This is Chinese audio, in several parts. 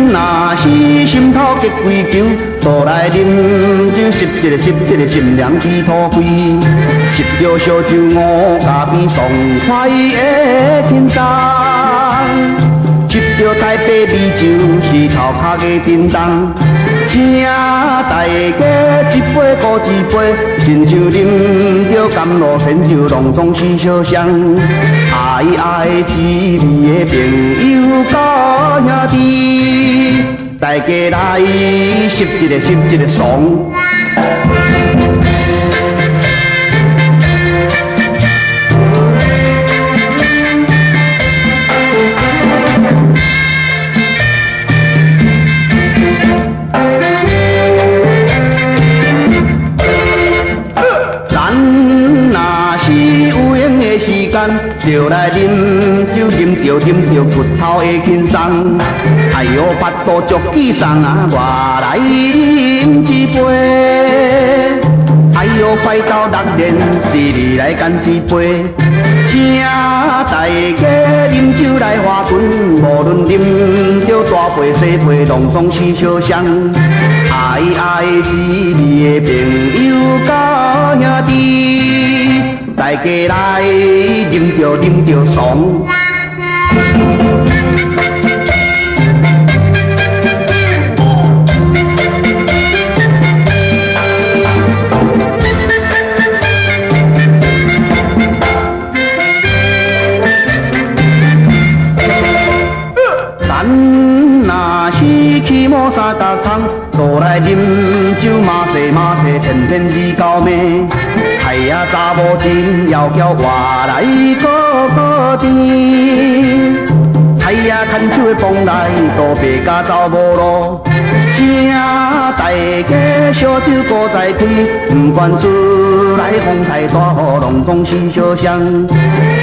若是心头结归球，倒来啉酒，吸一个心凉气吐开，吸着烧酒五加边爽快的轻松。吸着台北美酒，是头壳的叮当，请大家一杯搁一杯，亲像啉着甘露仙酒，隆重是烧香。爱爱滋味的朋友甲兄弟，大家来吸一个爽。就来啉酒，啉着骨头的轻松。哎呦，巴肚足气爽啊，我来啉一杯。哎呦，快到6点，是你来干一杯。请大家啉酒来花拳，无论啉着大杯小杯，拢总是烧香。爱爱滋味的朋友甲兄弟，大家来啉着爽。咱若是去某三角窗，倒来啉酒，马西，天日到暝。哎呀，查某真要叫我来个甜。哎呀，牵手的帮来，都别甲走无路。请大家烧酒搁再开，不管厝内风太大，拢总是烧香。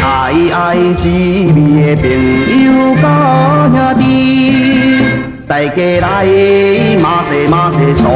爱爱滋味的朋友甲兄弟，大家来马西爽。